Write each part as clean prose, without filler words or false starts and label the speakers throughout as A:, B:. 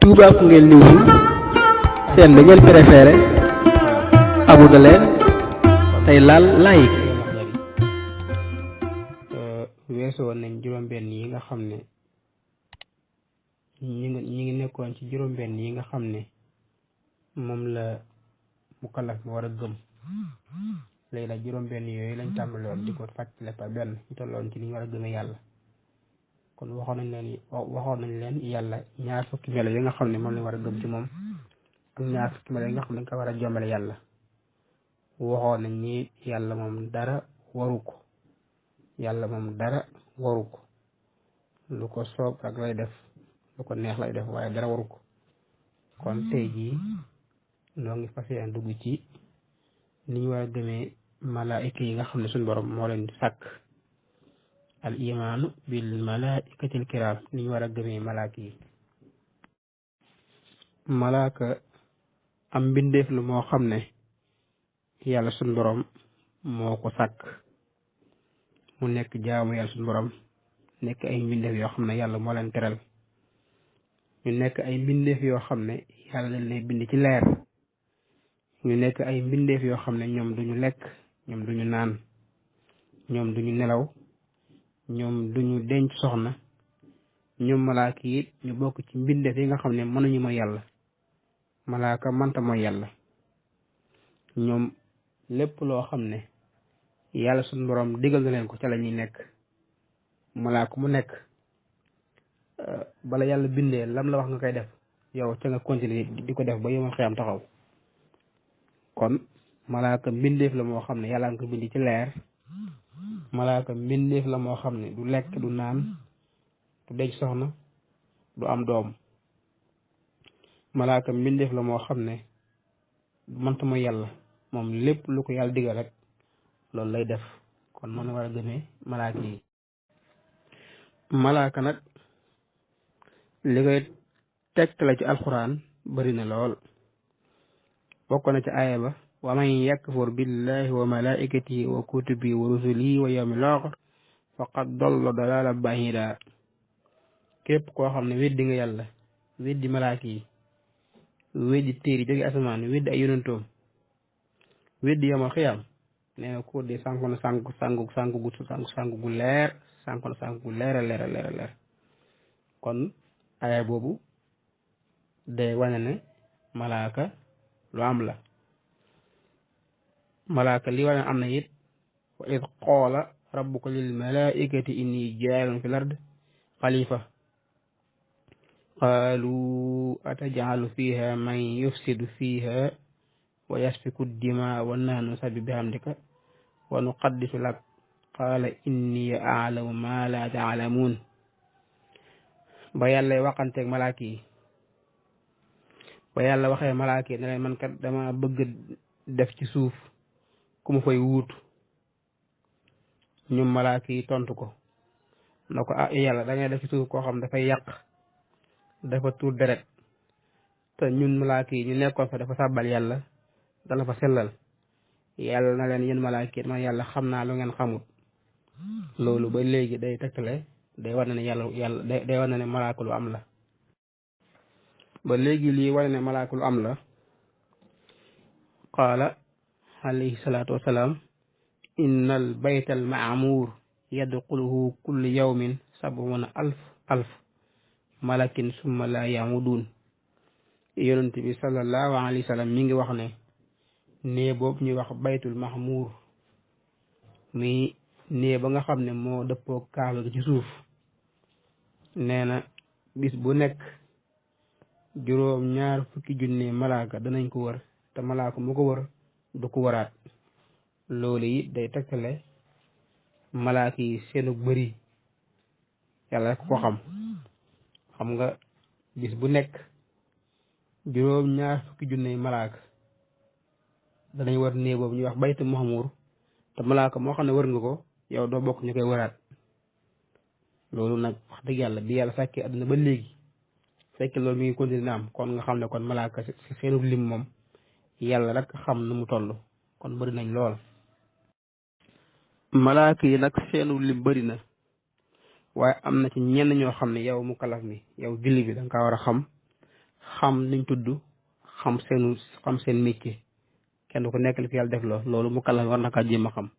A: Touba Koungheul News seen bi ngeen préféré abonné leen tey laal like.
B: weesu woon nañ juróom-benn yi nga xam ne ñi ngi nekkoon ci juróom-benn yi nga xam ne moom la mukallaf mi war a gëm léegi nag juróom-benn yooyu lañ tàmbaloon di ko fàttale par benn ñu tolloon ci li ñu war a gëme yàlla. kon waxoon nañ leen yàlla ñaar fukki melo yi nga xam ne moom lañ war a gëm ci moom ak ñaar fukki melo yi nga xam ne dañ ko war a jombale yàlla. waxoon nañ ni yàlla moom dara waru ko yàlla moom dara waru ko lu ko soob ak lay def lu ko neex lay def waaye dara waru ko. kon tey jii noo ngi fas yéene dugg ci ni ñu war a gëmee malaayika yi nga xam ne suñu borom moo leen di sàkk. al imaanu bil malaikatil kiram ni ñu war a gëmee malaaka yi. malaaka am mbindeef lu moo xam ne yàlla suñu borom moo ko sàkk mu nekk jaamu yàlla suñu borom nekk ay mbindeef yoo xam ne yàlla moo leen teral ñu nekk ay mbindeef yoo xam ne yàlla leen lay bind ci leer ñu nekk ay mbindeef yoo xam ne ñoom duñu lekk ñoom duñu naan ñoom duñu nelaw ñoom duñu denc soxna ñoom malaaka yi ñu bokk ci mbindeef yi nga xam ne mënuñu mooy yàlla malaaka mënta mooy yàlla. ñoom lépp loo xam ne yàlla suñu borom digal na leen ko ca la ñuy nekk. malaaka mu nekk bala yàlla bindee lam la wax nga koy def yow ca nga continuer di ko def ba yomal xiyam taxaw. kon malaaka mbindeef la moo xam ne yàlla nga ko bindi ci leer. malaaka mbindeef la moo xam ne du lekk du naan du denc soxna du am doom. malaaka mbindeef la moo xam ne du mënta mooy yàlla moom lépp lu ko yàlla digal rek loolu lay def. kon mën na war a gëmee malaaka yi. malaaka nag li koy tegtale ci alxuraan bari na lool. bokk na ci aaya ba wa man yakfur billahi wa malaikatihi wa kutubihi wa rusulihi wa yawmil aaxir faqad dalla dalalan ba'ida. képp koo xam ne weddi nga yàlla weddi malaaka yi weddi téere yi jóge asamaan weddi ay yonentoom weddi yawmal xiyaam nee na ko de sànku na sànku gu leer sànku na sànku gu leer a leer. kon aaya boobu day wane ne malaaka lu am la. malaaka li wane am na it wa id qaala rabbuka lil malaikati inni jaa'ilun fil ard xalifa qaalu atajalu fiha man yufsidu fiha wa yasfiku dima wa nahnu nusabbihu bihamdika wa nuqaddisu lak qaala inni a'lamu ma la ta'lamun. ba yàlla waxanteeg malaaka yi ba yàlla waxee malaaka yi ne leen man kat dama bëgg def ci suuf ku ma fay wuutu ñoom malaaka yi tontu ko na ko yàlla da ngay def ci suuf koo xam dafay yàq dafa tuur deret te ñun malaaka yi ñu nekkoon fa dafa sàbbal yàlla dala fa sellal yàlla na leen yéen malaaka yi man yàlla xam naa lu ngeen xamut. loolu ba léegi day tegtale day wane ne yàlla day wane ne malaaka lu am la. ba léegi lii wane ne malaaka lu am la qaala alayhi salaatu wasalaam inna al bayta al ma'muur yadxuluhu kullu yawmin sab'una alf malakin summa la yamuduun. yonent bi sallallahu alayhi wa sallam mi ngi wax ne nee boobu ñuy wax baytul mahmuur mi nee ba nga xam ne moo dëppoo kaaba gi ci suuf nee na bis bu nekk juróom ñaar fukki junne malaaka danañ ko wër te malaaka mu ko wër du ko waraat. loolu it day tegtale malaaka yi seenu bëri yàlla rek ko xam nga bis bu nekk juróom ñaar fukki junne malaaka danañ wër nee boobu ñuy wax baytu mahmuur te malaaka moo xam ne wër nga ko yow doo bokk ñu koy wëraat. loolu nag wax dëgg yàlla bi yàlla sàkkee àdduna ba léegi fekkee loolu mi ngi continué am kon nga xam ne kon malaaka si seenu lim moom yàlla rek xam nu mu toll kon bëri nañ lool. malaaka yi nag seenu lim bëri na waaye am na ci ñenn ñoo xam ne yow mu kalaf mi yow julli bi da nga war a xam niñ tudd xam seen métier kenn ku nekk li ko yàlla def loolu mu kàlla war na kaa jéem a xam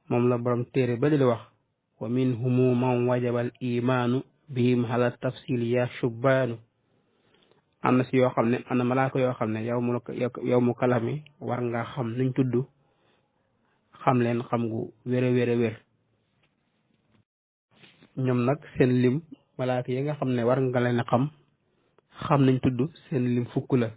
B: moom la borom téere ba di wax wa minhumu man wajabal imaanu bihim ala tafsil ya shubbaanu am na si yoo xam ne am na malaaka yoo xam ne yow mu kala mi war nga xam niñ tudd xam leen xam gu wér ñoom nag seen lim malaaka yi nga xam ne war nga leen a xam nañ tudd seen lim fukk la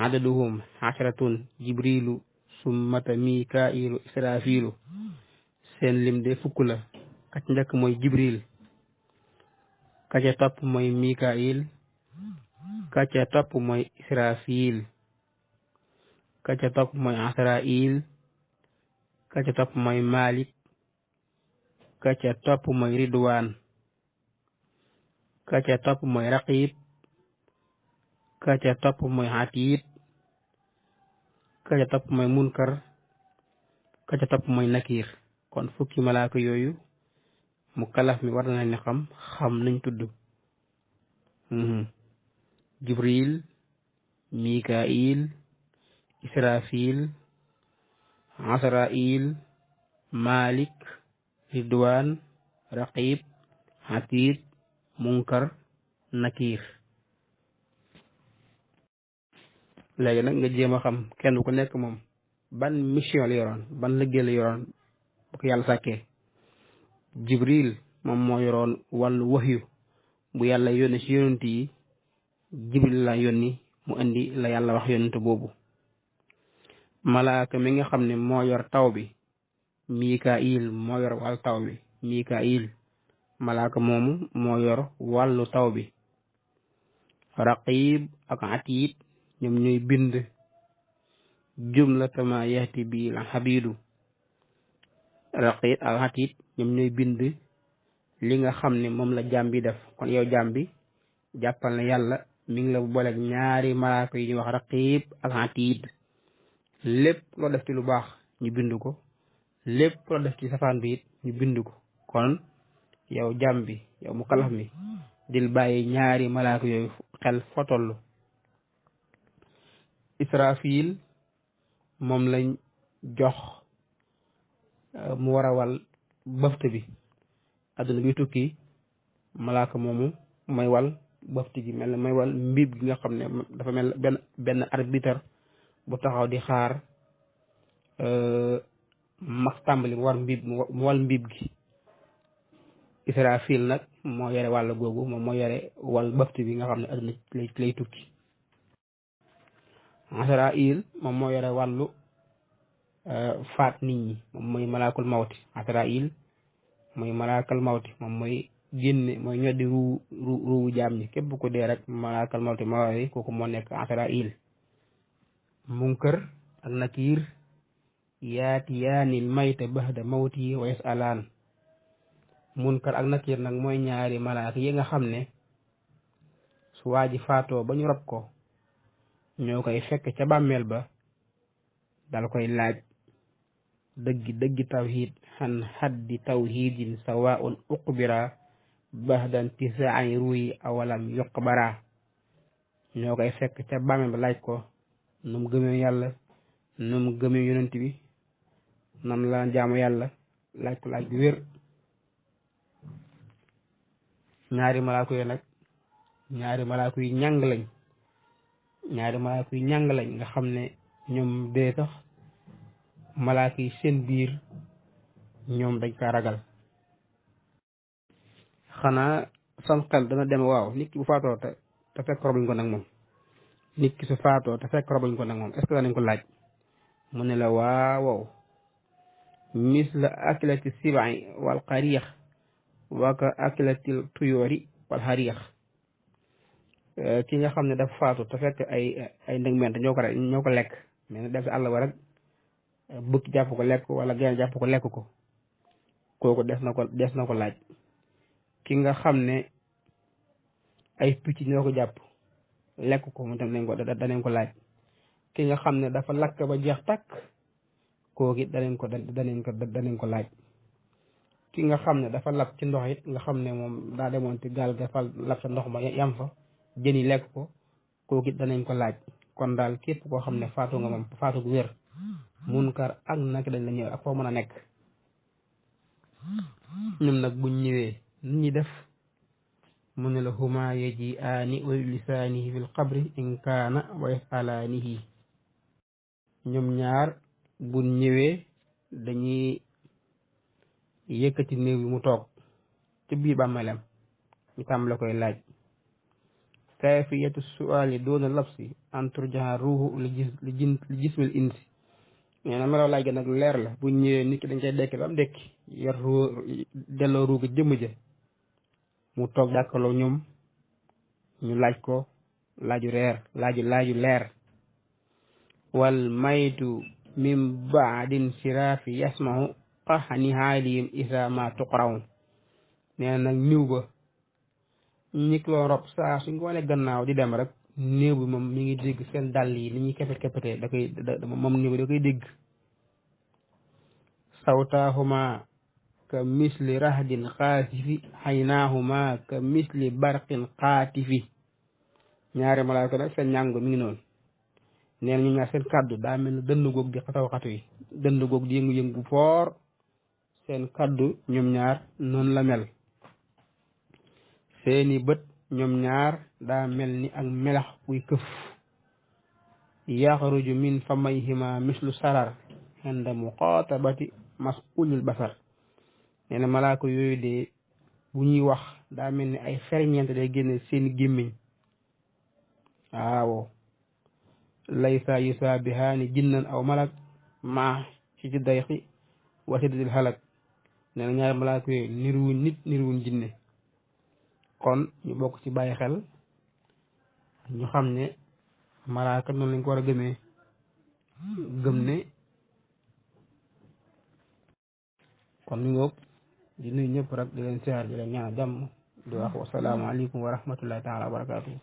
B: adaduhum asharatun jibrilu summata mikailu israfilu seen lim de fukk la ka ci njëkk mooy jibril ka ca topp mooy mikail ka ca topp mooy israfil ka ca topp mooy asrail ka ca topp mooy malik ka ca topp mooy ridwaan ka ca topp mooy raqib ka ca topp mooy atiid ka ca topp mooy munkar ka ca topp mooy nakir kon fukki malaaka yooyu mu kalaf mi war na ne xam nañ tudd jibril mikail israfil asrail malik ridwaan raqib atiid munkar nakir léegi nag nga jéem a xam kenn ku nekk moom ban mission la yoroon ban liggéey la yoroon bu ko yàlla sàkkee jibril moom moo yoroon wàllu waxyu bu yàlla yónni ci yonent yi jibril la yónni mu indi la yàlla wax yonent boobu malaaka mi nga xam ne moo yor taw bi mikail moo yor wàllu taw bi mikail malaaka moomu moo yor wàllu taw bi raqib ak atiid ñoom ñooy bind jumlatama yahti bi la xabidu raqib ak atiid ñoom ñooy bind li nga xam ne moom la jaam bi def kon yow jaam bi jàppal na yàlla mi ngi la booleeg ñaari malaaka yi ñuy wax raqib ak atiid lépp loo def ci lu baax ñu bind ko lépp loo def ci safaan bi it ñu bind ko kon yow jaam bi yow mu kalaf mi dil bàyyi ñaari malaaka yooyu xel foo toll israfil moom lañ jox mu war a wal bëft bi adduna bi tukki malaaka moomu may wal bëft gi mel ne may wal mbiib gi nga xam ne dafa mel benn arbitre bu taxaw di xaar max tàmbali mu wal mbiib gi israfil nag moo yore wàll googu moom moo yore wal bëft bi nga xam ne adduna lay tukki asrail moom moo yore wàllu faat nit ñi moom mooy malaakul mawti asrail mooy malaakal mawti moom mooy génne mooy ñoddi ruu jaam ñi képp ku dee rek malaakal mawti moo yore kooku moo nekk asrail munkar ak nakir yaatiyaanil mayta baxda mawti wa yasalaan munkar ak nakir nag mooy ñaari malaaka yi nga xam ne su waa ji faatoo ba ñu rob ko ñoo koy fekk ca bàmmeel ba dal koy laaj dëggi tawhid xan xaddi tawhidin sawaun uqbira baxdan tisaani ruyi awalam yuqbara ñoo koy fekk ca bàmmeel ba laaj ko nu mu gëmee yàlla nu mu gëmee yonent bi nan la jaamu yàlla laaj ko laaj bi wér ñaari malaaka yi nag ñaari malaaka yu ñàng lañ ñaari malaaka yu ñàng lañ nga xam ne ñoom dee tax malaaka yi seen biir ñoom dañ kaa ragal xanaa sam xel dana dem waaw nit ki bu faatoo te fekk robuñ ko nag moom nit ki su faatoo te fekk robuñ ko nag moom est-ce que danañ ko laaj mu ne la waaw misla akilati sibai wal xariix waka akilatil tuyoori wal xariix ki nga xam ne dafa faatu te fekk ay ndëgment ñoo ko lekk mais na def si àll ba rek bukki jàpp ko lekk wala genn jàpp ko lekk ko kooku des na ko laaj ki nga xam ne ay picc ñoo ko jàpp lekk ko mu tam danañ ko laaj ki nga xam ne dafa lakk ba jeex takk kooku danañ ko laaj ki nga xam ne dafa lab ci ndox it nga xam ne moom daa demoon ci gaal ga fa lab sa ndox ma yam fa jën yi lekk ko kooku it danañ ko laaj kon daal képp koo xam ne faatu nga moom faatu gu wér munkar ak nak dañ la ñëw ak foo mën a nekk ñoom nag buñ ñëwee nu ñuy def mu ne la huma yaji aani wa lisaanihi fil qabri in kaana wa yasalaanihi ñoom ñaar buñ ñëwee dañuy yëkkati néew bi mu toog ci biir bàmmeelam ñu tàmm la koy laaj kayfiyatu su'aali doona labsi an turjaha ruuhu li jismil insi nee na melaw laaj ga nag leer la buñ ñëwee nit ki dañ koy dekki ba am dekki yor delloo ruuga jëmm ja mu toog jàkkaloo ñoom ñu laaj ko laaju leer wal maytu min baadin siraafi yasmahu qaxani haalihim isa ma tuqraw nee na nag niw ba ñi ko doon rob saa suñ ko wane gannaaw di dem rek néew bi moom mi ngi dégg seen dàll yi ni ñuy kepet-kepetee moom néew bi da koy dégg sawtaahuma ka misli rahdin xaasifi xaynaahuma ka misli barqin xaatifi ñaari malaaka nag seen ñàngo mi ngi noonu nee na ñu ñaar seen kàddu daa mel ne dënn goog di xataw xatu yi dënn goog di yëngu-yëngu foor seen kàddu ñoom ñaar noonu la mel seeni bët ñoom ñaar daa mel ni ak melax buy këf yaxruju min famayhima mislu sarar inda muqatabati mas'ulil basar nee na malaaka yooyu de bu ñuy wax daa mel ni ay ferñeent day génne seeni gémmiñ waaw laysa yusaabihaani jinnan aw malak ma ci dayqi wa siddatil halak nee na ñaari malaaka yooyu niruwuñ nit niruwuñ jinne kon ñu bokk ci bàyyi xel ñu xam ne malaaka noonu lañ ko war a gëmee gëm ne kon ñu ngoog di nuyu ñëpp rek di leen siyaar di leen ñaan jàmm di wax wasalaamu aleykum wa rahmatullahi taala wa barakatuhu